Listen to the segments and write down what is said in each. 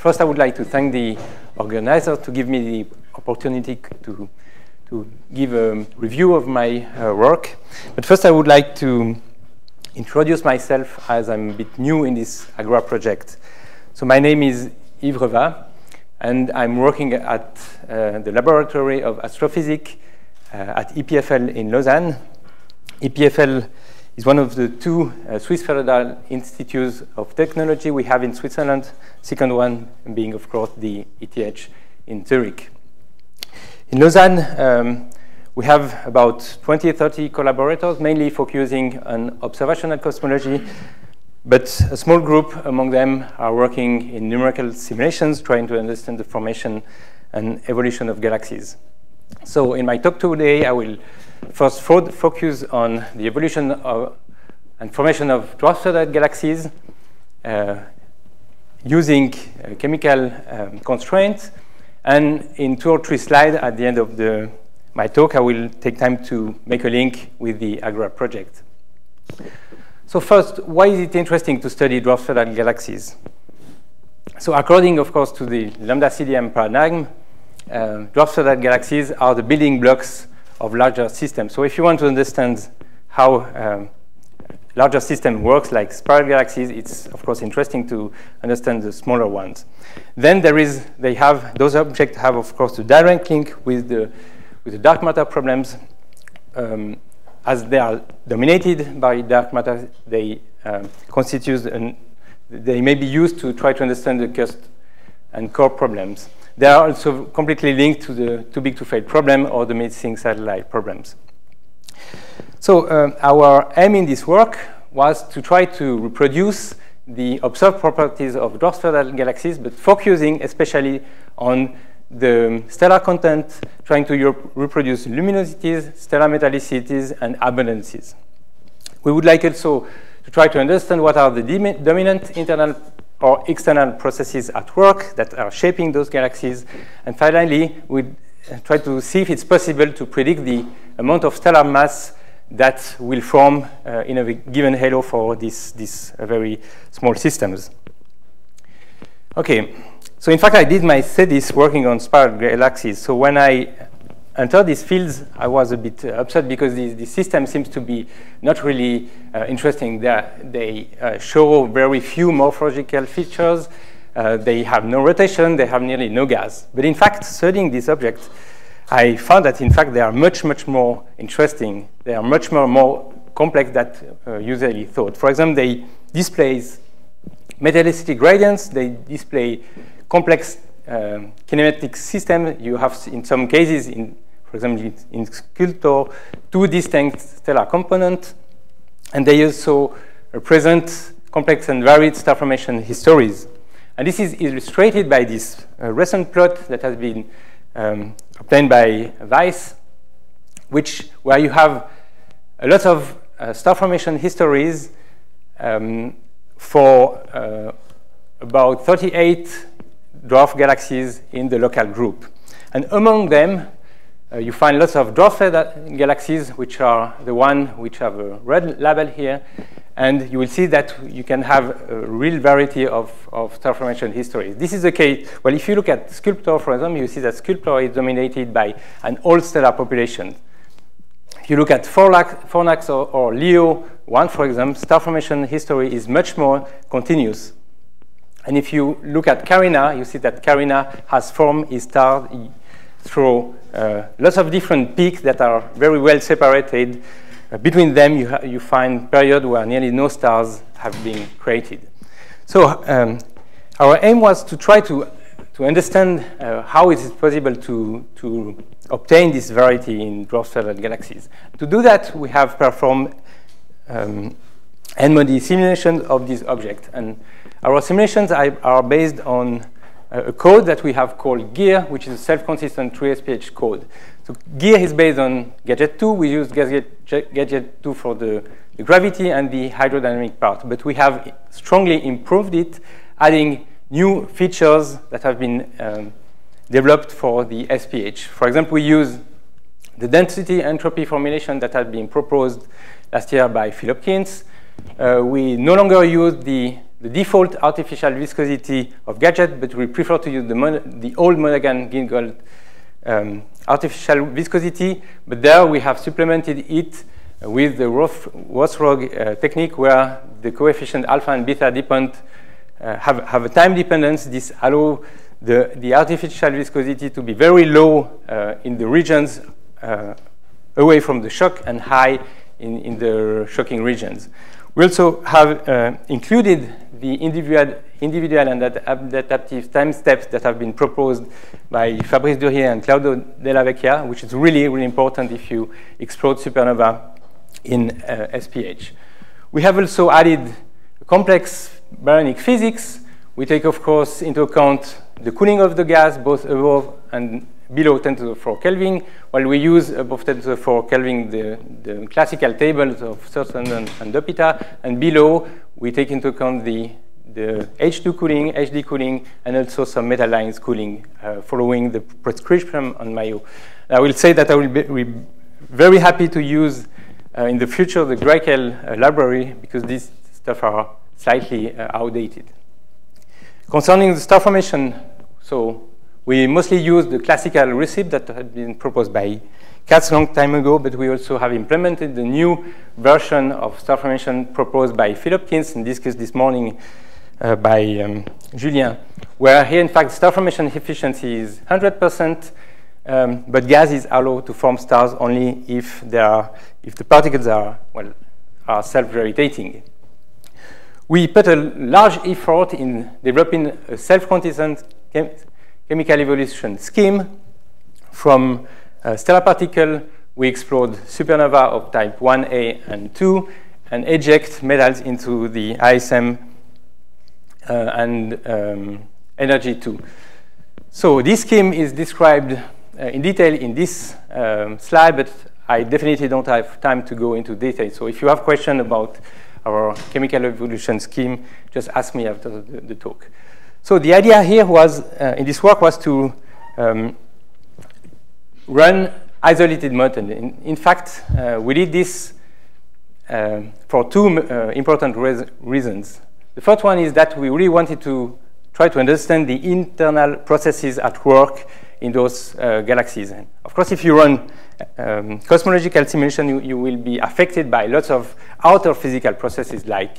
First, I would like to thank the organizer to give me the opportunity to give a review of my work. But first, I would like to introduce myself, as I'm a bit new in this Agora project. So my name is Yves Revaz, and I'm working at the Laboratory of Astrophysics at EPFL in Lausanne. EPFL is one of the two Swiss Spheroidal institutes of technology we have in Switzerland, second one being, of course, the ETH in Zurich. In Lausanne, we have about 20-30 collaborators, mainly focusing on observational cosmology, but a small group among them are working in numerical simulations, trying to understand the formation and evolution of galaxies. So in my talk today, I will first focus on the evolution of and formation of dwarf spheroidal galaxies using chemical constraints. And in 2 or 3 slides at the end of my talk, I will take time to make a link with the Agora project. So first, why is it interesting to study dwarf spheroidal galaxies? So according, of course, to the lambda CDM paradigm, dwarf spheroidal galaxies are the building blocks of larger systems. So if you want to understand how larger system works, like spiral galaxies, it's of course interesting to understand the smaller ones. Then those objects have, of course, a direct link with the dark matter problems. As they are dominated by dark matter, they they may be used to try to understand the cusp and core problems. They are also completely linked to the too big to fail problem or the missing satellite problems. So our aim in this work was to try to reproduce the observed properties of dwarf spheroidal galaxies, but focusing especially on the stellar content, trying to reproduce luminosities, stellar metallicities, and abundances. We would like also to try to understand what are the dominant internal or external processes at work that are shaping those galaxies. And finally, we try to see if it's possible to predict the amount of stellar mass that will form in a given halo for these very small systems. Okay, so in fact, I did my thesis working on spiral galaxies. So when I entered these fields, I was a bit upset because the system seems to be not really interesting. They show very few morphological features. They have no rotation. They have nearly no gas. But in fact, studying these objects, I found that, in fact, they are much, much more interesting. They are much more complex than usually thought. For example, they display metallicity gradients. They display complex kinematic system. You have, in some cases, for example, in Sculptor, 2 distinct stellar components. And they also present complex and varied star formation histories. And this is illustrated by this recent plot that has been obtained by Yves, where you have a lot of star formation histories for about 38 dwarf galaxies in the local group. And among them, you find lots of dwarf galaxies, which are the ones which have a red label here. And you will see that you can have a real variety of star formation histories. This is the case. Well, if you look at Sculptor, for example, you see that Sculptor is dominated by an old stellar population. If you look at Fornax or Leo 1, for example, star formation history is much more continuous. And if you look at Carina, you see that Carina has formed its star through lots of different peaks that are very well separated. Between them, you find periods where nearly no stars have been created. So our aim was to try to understand how it is possible to obtain this variety in dwarf spheroidal galaxies. To do that, we have performed N-MODI simulations of these objects. And our simulations are based on a code that we have called GEAR, which is a self-consistent 3SPH code. So GEAR is based on Gadget 2. We use Gadget 2 for the gravity and the hydrodynamic part. But we have strongly improved it, adding new features that have been developed for the SPH. For example, we use the density entropy formulation that had been proposed last year by Phil Hopkins. We no longer use the the default artificial viscosity of gadget, but we prefer to use the old Monaghan-Gingold artificial viscosity. But there we have supplemented it with the Roth-Rogge technique, where the coefficient alpha and beta depend have a time dependence. This allows the artificial viscosity to be very low in the regions away from the shock and high in the shocking regions. We also have included the individual and adaptive time steps that have been proposed by Fabrice Durier and Claudio Della Vecchia, which is really, really important if you explode supernova in SPH. We have also added complex baryonic physics. We take, of course, into account the cooling of the gas, both above and below 10 to the 4 Kelvin, while we use above 10 to the 4 Kelvin the classical tables of Thurston and Dopita, and below we take into account the H2 cooling, HD cooling, and also some metal lines cooling following the prescription on Mayo. I will say that I will be very happy to use in the future the Greikel library, because these stuff are slightly outdated. Concerning the star formation, so we mostly use the classical recipe that had been proposed by Katz a long time ago, but we also have implemented the new version of star formation proposed by Phil Hopkins and discussed this morning by Julien, where here, in fact, star formation efficiency is 100%, but gas is allowed to form stars only if the particles are self-gravitating. We put a large effort in developing a self-consistent chemical evolution scheme. From stellar particle, we explode supernova of type 1A and 2 and eject metals into the ISM and energy 2. So this scheme is described in detail in this slide, but I definitely don't have time to go into detail. So if you have questions about our chemical evolution scheme, just ask me after the talk. So the idea here was, in this work, was to run isolated model. In fact, we did this for two important reasons. The first one is that we really wanted to try to understand the internal processes at work in those galaxies. And of course, if you run cosmological simulation, you will be affected by lots of outer physical processes like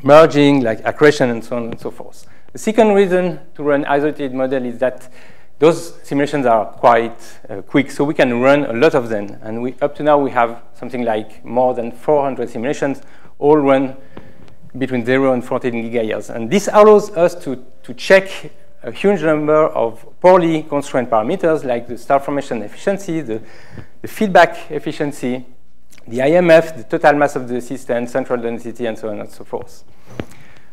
merging, like accretion, and so on and so forth. The second reason to run isolated model is that those simulations are quite quick, so we can run a lot of them. And up to now, we have something like more than 400 simulations, all run between 0 and 14 gigayears. And this allows us to check a huge number of poorly constrained parameters, like the star formation efficiency, the feedback efficiency, the IMF, the total mass of the system, central density, and so on and so forth.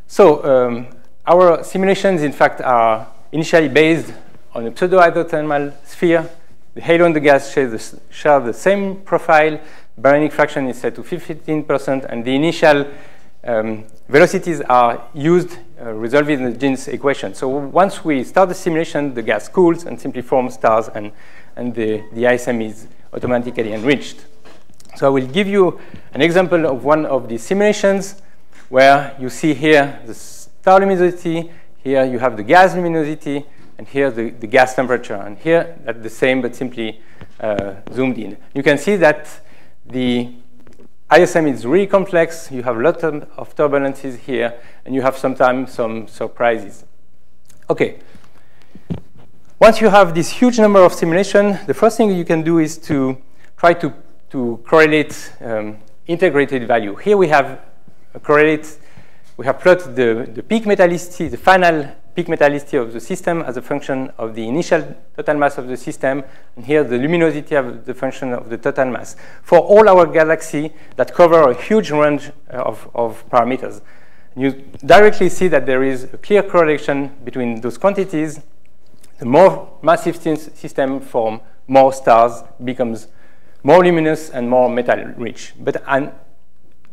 So our simulations, in fact, are initially based on a pseudo-hydrothermal sphere. The halo and the gas share the same profile. Baryonic fraction is set to 15%, and the initial velocities are used resolving the Jeans equation. So once we start the simulation, the gas cools and simply forms stars, and the ISM is automatically enriched. So I will give you an example of one of the simulations where you see here the star luminosity, here you have the gas luminosity, and here the gas temperature. And here that's the same, but simply zoomed in. You can see that the ISM is really complex. You have a lot of turbulences here, and you have sometimes some surprises. OK. Once you have this huge number of simulations, the first thing you can do is to try to correlate integrated value. Here we have plotted the peak metallicity, the final peak metallicity of the system as a function of the initial total mass of the system, and here the luminosity of the function of the total mass for all our galaxies that cover a huge range of parameters. You directly see that there is a clear correlation between those quantities. The more massive system form more stars, becomes more luminous and more metal-rich. But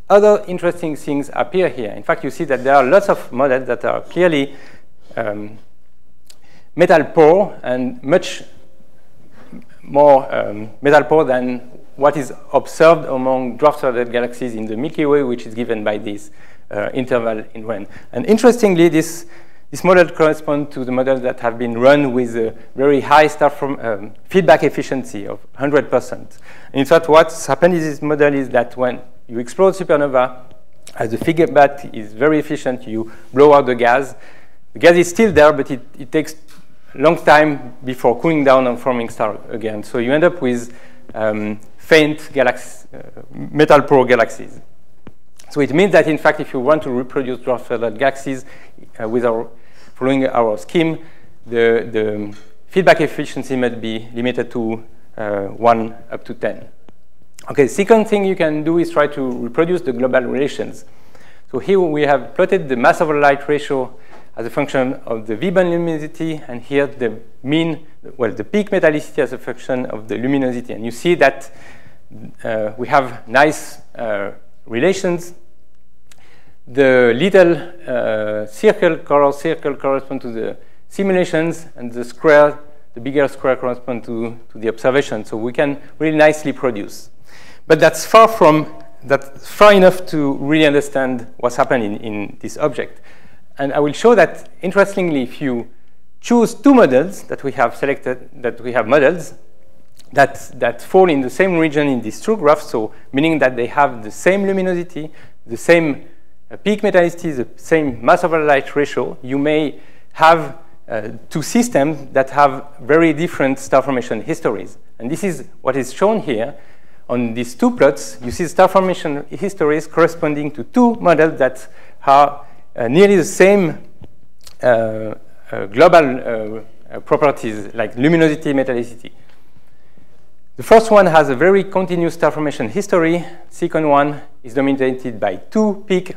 other interesting things appear here. In fact, you see that there are lots of models that are clearly metal poor and much more metal poor than what is observed among dwarf-surrounded galaxies in the Milky Way, which is given by this interval in RAN. And interestingly, this model corresponds to the models that have been run with a very high feedback efficiency of 100%. And in fact, what's happened in this model is that when you explode supernova, as the feedback is very efficient, you blow out the gas. The gas is still there, but it takes a long time before cooling down and forming star again. So you end up with faint metal-poor galaxies. So it means that, in fact, if you want to reproduce dwarf galaxies following our scheme, the feedback efficiency must be limited to 1 up to 10. Okay, second thing you can do is try to reproduce the global relations. So here we have plotted the mass over light ratio as a function of the V-band luminosity, and here the the peak metallicity as a function of the luminosity. And you see that we have nice relations. The little color circle corresponds to the simulations, and the bigger square corresponds to the observation. So we can really nicely produce. But that's far enough to really understand what's happening in this object. And I will show that, interestingly, if you choose two models that we have selected, that we have models that fall in the same region in this true graph, so meaning that they have the same luminosity, the same peak metallicity, the same mass over light ratio, you may have two systems that have very different star formation histories. And this is what is shown here. On these two plots, you see star formation histories corresponding to two models that are nearly the same global properties like luminosity, metallicity. The first one has a very continuous star formation history. Second one is dominated by two peaks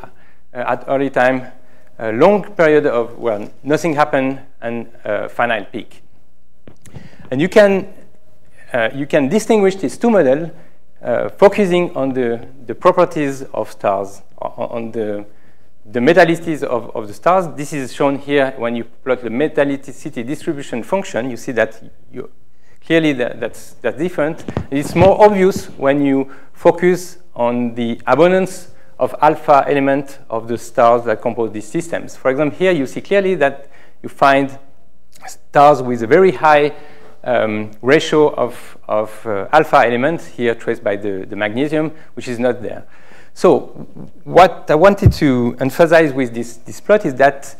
at early time, a long period of where nothing happened, and a finite peak. And you can distinguish these two models focusing on the properties of stars, on the metallicities of the stars. This is shown here when you plot the metallicity distribution function. You see that clearly that's different. It's more obvious when you focus on the abundance of alpha element of the stars that compose these systems. For example, here you see clearly that you find stars with a very high ratio of alpha elements, here traced by the magnesium, which is not there. So what I wanted to emphasize with this plot is that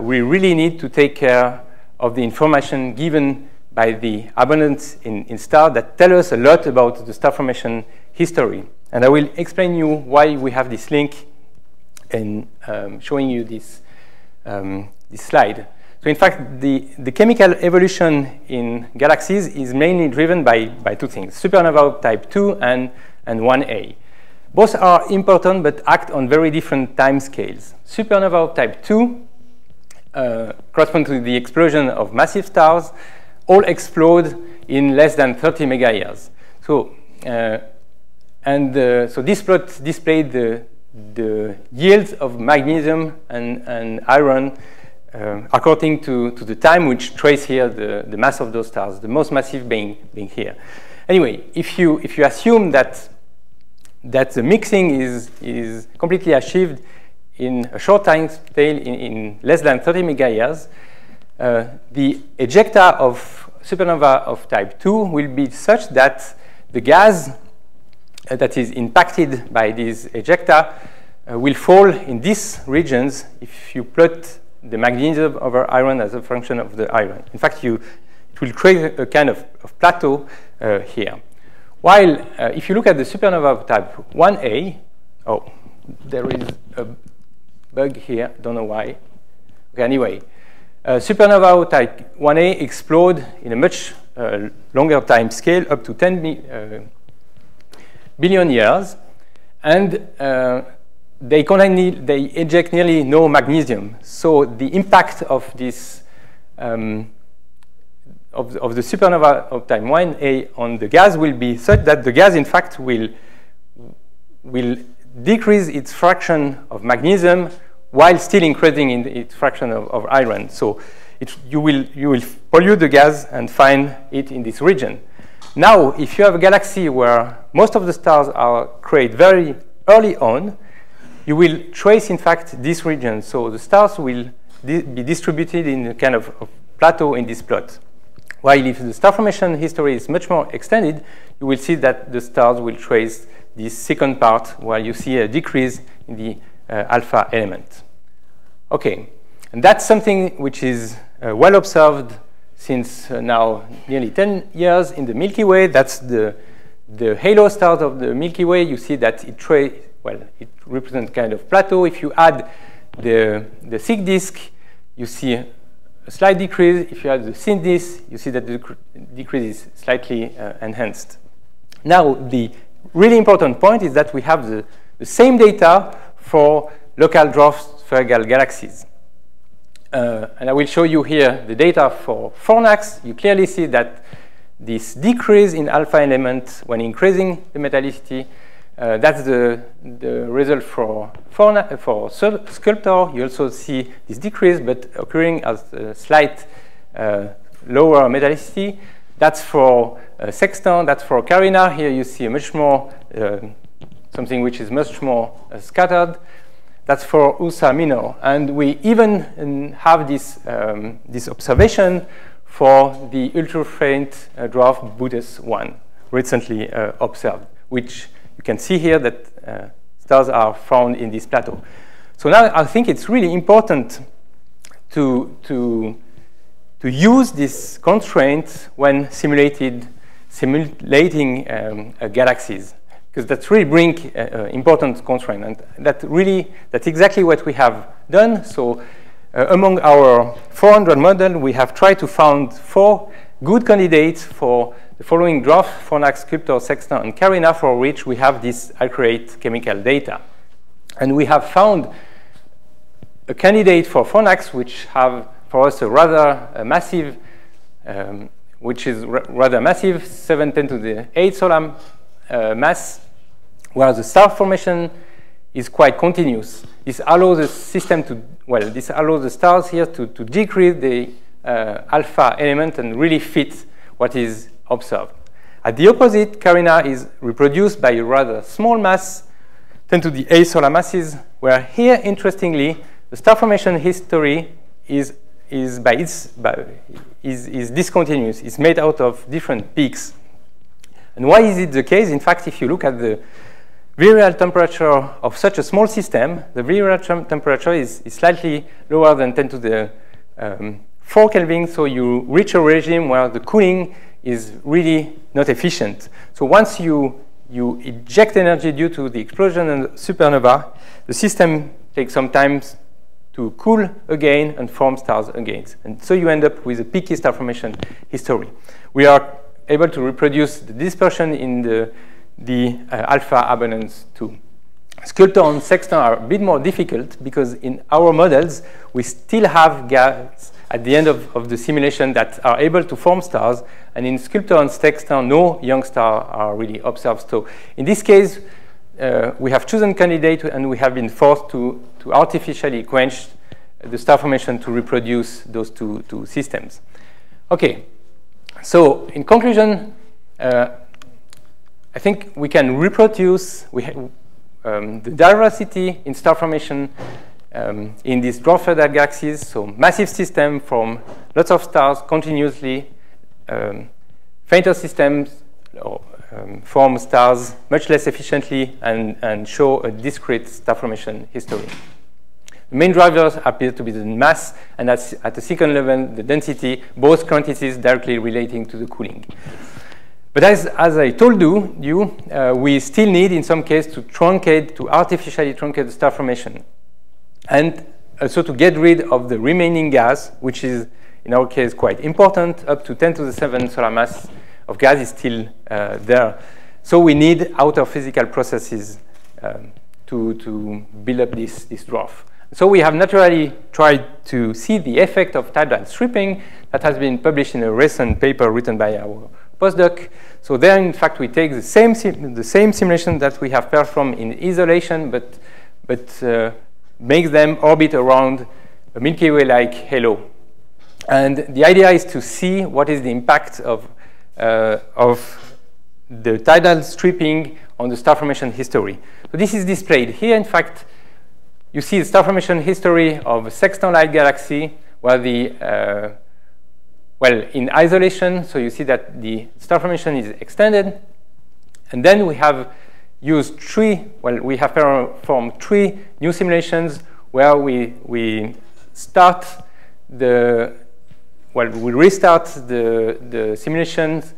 we really need to take care of the information given by the abundance in stars that tell us a lot about the star formation history. And I will explain you why we have this link in showing you this slide. So in fact, the chemical evolution in galaxies is mainly driven by two things, supernova of type 2 and 1A. Both are important, but act on very different time scales. Supernova of type 2 correspond to the explosion of massive stars, all explode in less than 30 megayears. So, so this plot displayed the yields of magnesium and iron according to the time which trace here the mass of those stars, the most massive being here. Anyway, if you assume that the mixing is completely achieved in a short time scale in less than 30 megayears, the ejecta of supernova of type 2 will be such that the gas that is impacted by these ejecta will fall in these regions if you plot the magnesium over iron as a function of the iron. In fact, it will create a kind of plateau here. While if you look at the supernova of type 1A, oh, there is a bug here, don't know why. Okay, anyway, supernova of type 1A explode in a much longer time scale, up to 10 billion years, and they eject nearly no magnesium. So the impact of this of the supernova of time 1A on the gas will be such that the gas, in fact, will decrease its fraction of magnesium while still increasing in its fraction of iron. So you will pollute the gas and find it in this region. Now, if you have a galaxy where most of the stars are created very early on, you will trace, in fact, this region. So the stars will be distributed in a kind of plateau in this plot. While if the star formation history is much more extended, you will see that the stars will trace this second part, while you see a decrease in the alpha element. Okay, and that's something which is well observed since now nearly 10 years in the Milky Way. That's the halo stars of the Milky Way. You see that it represents kind of plateau. If you add the thick disk, you see a slight decrease. If you add the thin disk, you see that the decrease is slightly enhanced. Now, the really important point is that we have the same data for local dwarf spherical galaxies. And I will show you here the data for Fornax. You clearly see that this decrease in alpha element when increasing the metallicity, that's the result for Sculptor. You also see this decrease, but occurring as a slight lower metallicity. That's for Sextant, that's for Carina. Here you see a much more, something which is much more scattered. That's for Ursa Minor. And we even have this, this observation for the ultra-faint dwarf Bootes 1, recently observed, which you can see here that stars are found in this plateau. So now I think it's really important to use this constraint when simulating galaxies, because that's really bring important constraint, and that's exactly what we have done. So among our 400 models, we have tried to find 4 good candidates for the following dwarf: Fornax, Sculptor, Sextant, and Carina, for which we have this accurate chemical data. And we have found a candidate for Fornax, which have for us a rather massive, rather massive, 710 to the 8 solar mass, where the star formation is quite continuous. This allows the system to, this allows the stars here to decrease the alpha element and really fit what is observed. At the opposite, Carina is reproduced by a rather small mass, 10 to the 8 solar masses, where here, interestingly, the star formation history is discontinuous. It's made out of different peaks. And why is it the case? In fact, if you look at the virial temperature of such a small system, the virial temperature is slightly lower than 10 to the 4 Kelvin, so you reach a regime where the cooling is really not efficient. So once you eject energy due to the explosion and supernova, the system takes some time to cool again and form stars again. And so you end up with a peaky star formation history. We are able to reproduce the dispersion in the alpha abundance too. Sculptor and Sextant are a bit more difficult because in our models, we still have gas at the end of the simulation that are able to form stars. And in Sculptor and Sextant, no young stars are really observed. So in this case, we have chosen candidate and we have been forced to artificially quench the star formation to reproduce those two systems. Okay, so in conclusion, I think we can reproduce the diversity in star formation in these dwarf galaxies, so massive system from lots of stars continuously, fainter systems form stars much less efficiently and show a discrete star formation history. The main drivers appear to be the mass and at the second level, the density, both quantities directly relating to the cooling. But as I told you, we still need in some cases to artificially truncate the star formation. And also to get rid of the remaining gas, which is in our case quite important, up to 10 to the 7 solar mass of gas is still there. So we need outer physical processes to build up this dwarf. So we have naturally tried to see the effect of tidal stripping that has been published in a recent paper written by our postdoc. So there, in fact, we take the same simulation that we have performed in isolation, but make them orbit around a Milky Way-like halo. And the idea is to see what is the impact of the tidal stripping on the star formation history. So this is displayed here. In fact, you see the star formation history of a sextant-like galaxy, where the well, in isolation, so you see that the star formation is extended, and then we have used we have performed 3 new simulations where we start we restart the simulations,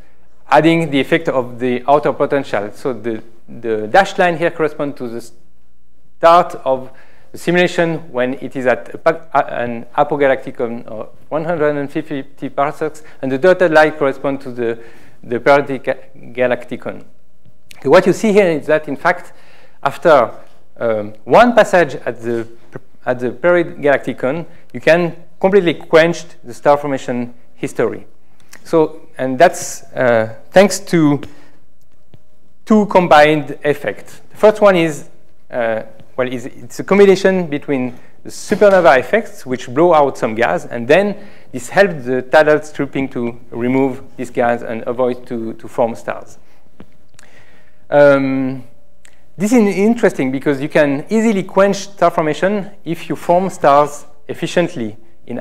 adding the effect of the outer potential. So the dashed line here corresponds to the start of the simulation when it is at an apogalacticon of 150 parsecs, and the dotted line corresponds to the periodic galacticon. Okay, what you see here is that, in fact, after one passage at the periodic galacticon, you can completely quench the star formation history. So, and that's thanks to 2 combined effects. The first one is it's a combination between the supernova effects, which blow out some gas, and then this helps the tidal stripping to remove this gas and avoid to form stars. This is interesting because you can easily quench star formation if you form stars efficiently in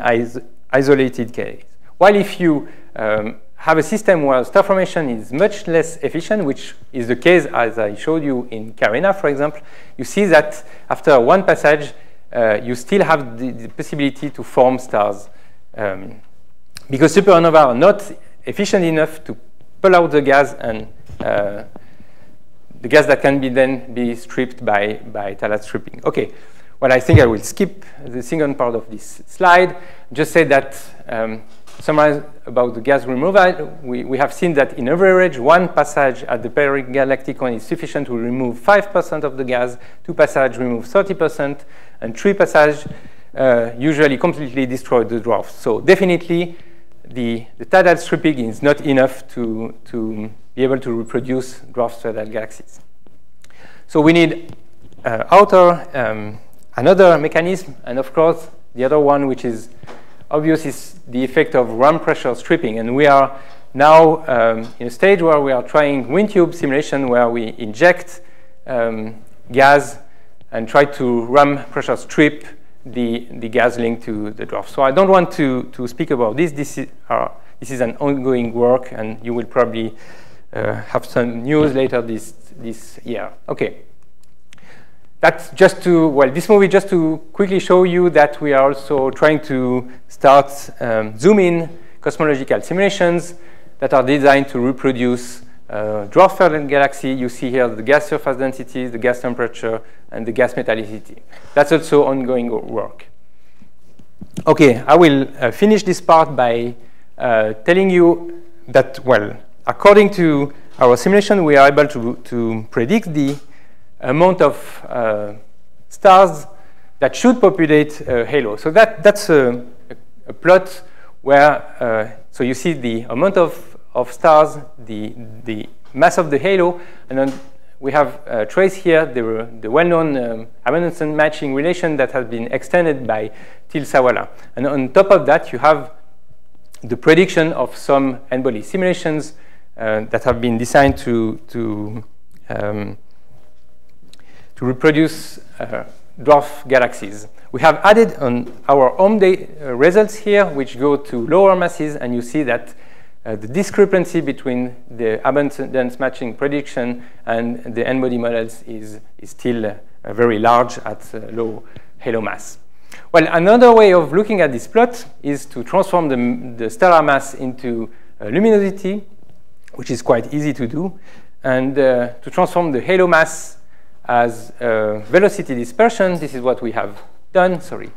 isolated case. While if you have a system where star formation is much less efficient, which is the case as I showed you in Carina, for example, you see that after one passage, you still have the possibility to form stars. Because supernovae are not efficient enough to pull out the gas, and the gas that can then be stripped by tidal stripping. Okay, well, I think I will skip the second part of this slide. Just say that summarize about the gas removal. We have seen that in average, one passage at the periodic galacticon is sufficient to remove 5% of the gas, 2 passages remove 30%, and 3 passages usually completely destroy the dwarf. So definitely, the tidal stripping is not enough to be able to reproduce dwarf spheroidal galaxies. So we need another mechanism, and of course, the other one, which is obvious, is the effect of ram pressure stripping. And we are now in a stage where we are trying wind tube simulation, where we inject gas and try to ram pressure strip the gas linked to the dwarf. So I don't want to speak about this. This is an ongoing work, and you will probably have some news later this year. Okay. That's just to, well, this movie just to quickly show you that we are also trying to start zoom-in cosmological simulations that are designed to reproduce dwarf spheroidal galaxy. You see here the gas surface density, the gas temperature, and the gas metallicity. That's also ongoing work. Okay, I will finish this part by telling you that, well, according to our simulation, we are able to predict the amount of stars that should populate a halo. So that's a plot where, so you see the amount of stars, the mass of the halo, and then we have traced here the well-known abundance matching relation that has been extended by Thiel-Sawala. And on top of that, you have the prediction of some n-body simulations that have been designed to reproduce dwarf galaxies. We have added on our home results here, which go to lower masses, and you see that the discrepancy between the abundance matching prediction and the n-body models is still very large at low halo mass. Well, another way of looking at this plot is to transform the stellar mass into luminosity, which is quite easy to do, and to transform the halo mass as velocity dispersion. This is what we have done, sorry.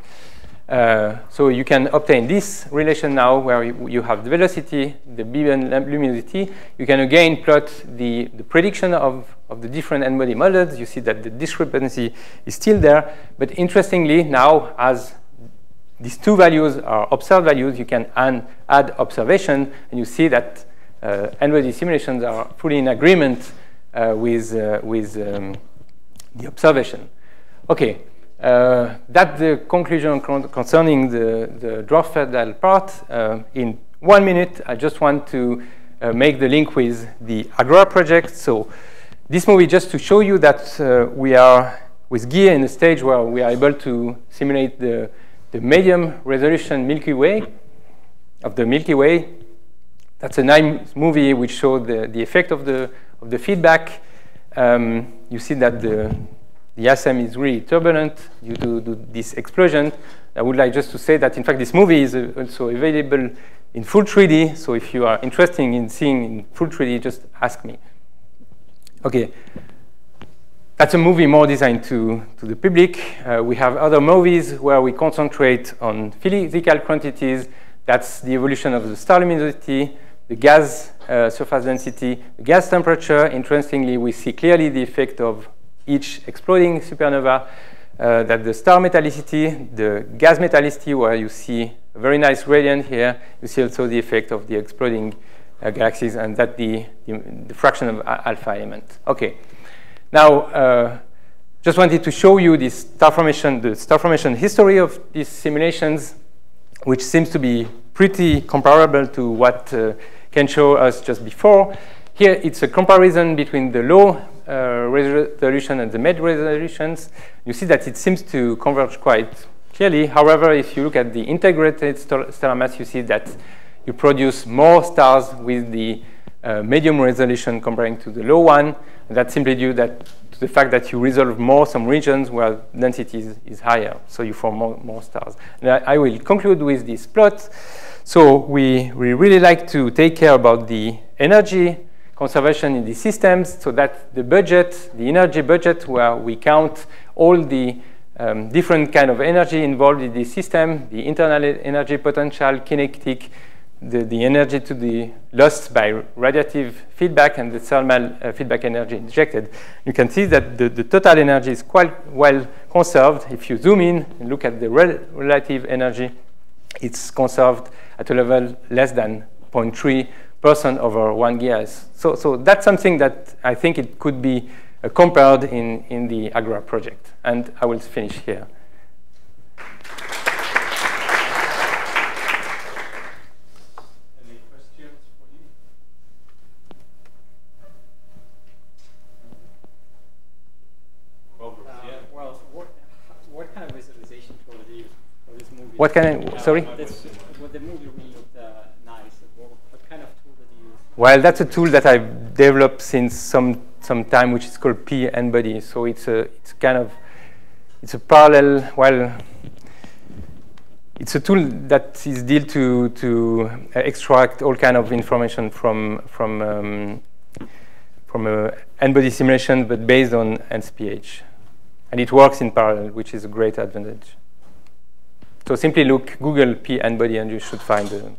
So you can obtain this relation now where you have the velocity, the Beaven luminosity. You can again plot the prediction of the different n-body models. You see that the discrepancy is still there. But interestingly, now as these two values are observed values, you can add observation, and you see that n-body simulations are fully in agreement with the observation. Okay, that's the conclusion concerning the dwarf spheroidal part. In 1 minute, I just want to make the link with the Agora project. So this movie just to show you that we with gear in a stage where we are able to simulate the medium resolution Milky Way of the Milky Way. That's a nice movie which showed the effect of the feedback. You see that the SM is really turbulent due to this explosion. I would like just to say that, in fact, this movie is also available in full 3D. So if you are interested in seeing in full 3D, just ask me. OK. That's a movie more designed to the public. We have other movies where we concentrate on physical quantities. That's the evolution of the star luminosity, the gas surface density, the gas temperature. Interestingly, we see clearly the effect of each exploding supernova, that the star metallicity, the gas metallicity, where you see a very nice gradient here. You see also the effect of the exploding galaxies, and that the fraction of alpha element. OK. Now, just wanted to show you this star formation, the star formation history of these simulations, which seems to be pretty comparable to what Ken showed us just before. Here, it's a comparison between the low resolution and the mid resolutions. You see that it seems to converge quite clearly. However, if you look at the integrated stellar mass, you see that you produce more stars with the medium resolution comparing to the low one. And that's simply due to the fact that you resolve more some regions where density is higher. So you form more stars. And I will conclude with this plot. So we really like to take care about the energy conservation in the systems, so that the budget, the energy budget, where we count all the different kind of energy involved in the system, the internal energy potential, kinetic, the energy to the lost by radiative feedback, and the thermal feedback energy injected. You can see that the total energy is quite well conserved. If you zoom in and look at the relative energy, it's conserved at a level less than 0.3% over 1 GeV. So that's something that I think it could be compared in the Agra project. And I will finish here. Any questions for you? Well, what kind of visualization tool do you use for this movie? What kind of, sorry? What the movie really looked nice. What kind of tool did you use? Well, that's a tool that I've developed since some time, which is called P-N-Body. So it's a parallel, well, it's a tool that is dealt to extract all kind of information from a N-body simulation, but based on NSPH. And it works in parallel, which is a great advantage. So simply Google P-N-Body, and you should find the.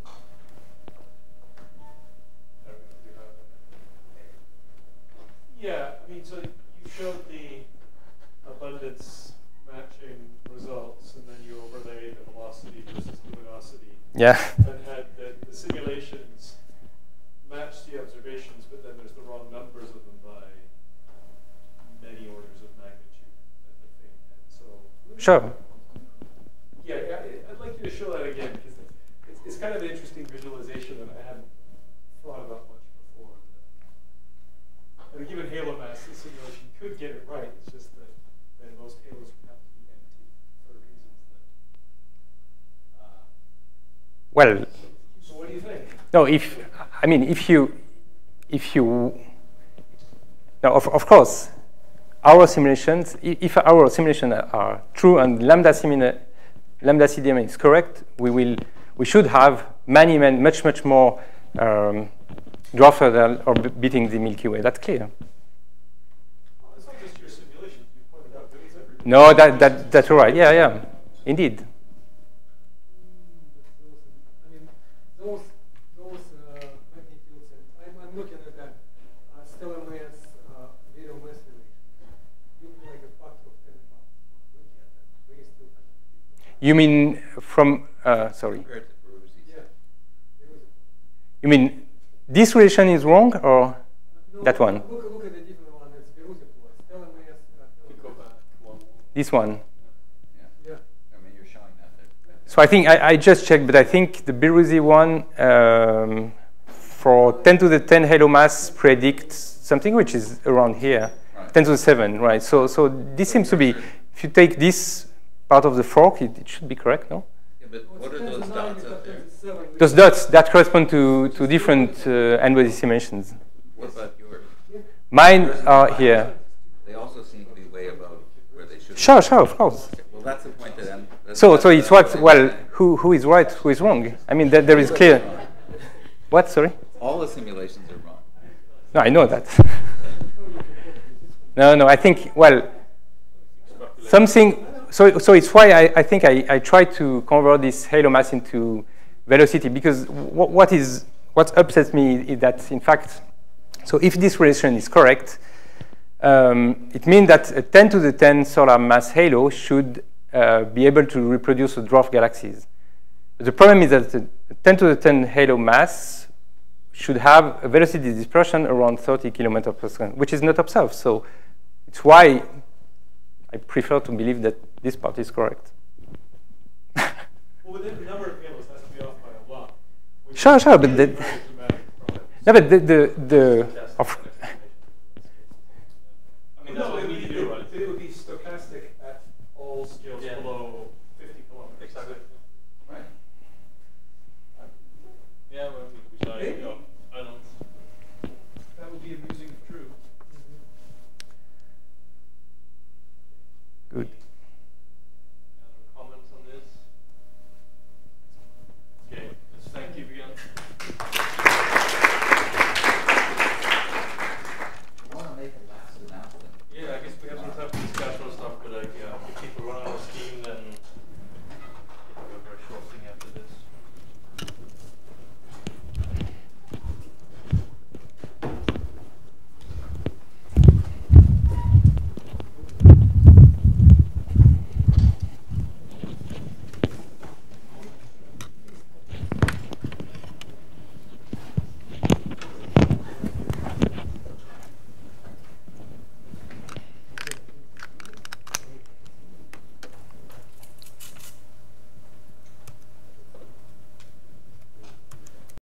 Yeah, I mean, so you showed the abundance matching results, and then you overlaid the velocity versus luminosity. Yeah. And had the simulations match the observations, but then there's the wrong numbers of them by many orders of magnitude at the thing. And so. Sure. Yeah, I'd like you to show that again, because it's kind of an interesting visualization that I hadn't thought about much before. At a given halo mass, the simulation could get it right. It's just that then most halos have to be empty for reasons that. Well. So what do you think? No, if you, now of course, our simulations, if our simulations are true and lambda CDM is correct, we should have much more Dwarf or beating the Milky Way. That's clear. Well, it's not just your simulations. You pointed out that it's everything. No, that's all right. Yeah, indeed. I mean, those magnitudes, and I'm looking at that stellar mass, video mass relation. You feel like a factor of 10 above. Looking at that, raised to 100. You mean from? Sorry. Yeah. You mean this relation is wrong, or No, that one? Look at the different one. It's Beruzzi plot. Stellar mass. Go back one more. This one. Yeah. I mean, you're showing that. So I think I just checked, but I think the Beruzzi one for 10 to the 10 halo mass predicts something which is around here. Right. 10 to the 7, right? So this seems to be, if you take this part of the fork, it should be correct, no? Yeah, but what are those dots up there? Those dots, that correspond to different n-body dimensions. What about yours? Mine are here. They also seem to be way above where they should be. Sure, of course. Okay, well, that's the point that I'm... So it's what, well, who is right, who is wrong? I mean, there is clear... What, sorry? All the simulations are wrong. No, I know that. No, I think, well, something... So it's why I think I try to convert this halo mass into velocity, because what upsets me is that, in fact, so if this relation is correct, it means that a 10 to the 10 solar mass halo should be able to reproduce the dwarf galaxies. But the problem is that the 10 to the 10 halo mass should have a velocity dispersion around 30 kilometers per second, which is not observed. So it's why I prefer to believe that this part is correct. Well, the number of halos has to be off by a lot. Sure, but no, but I mean, that's what we do, right? It would be stochastic at all scales below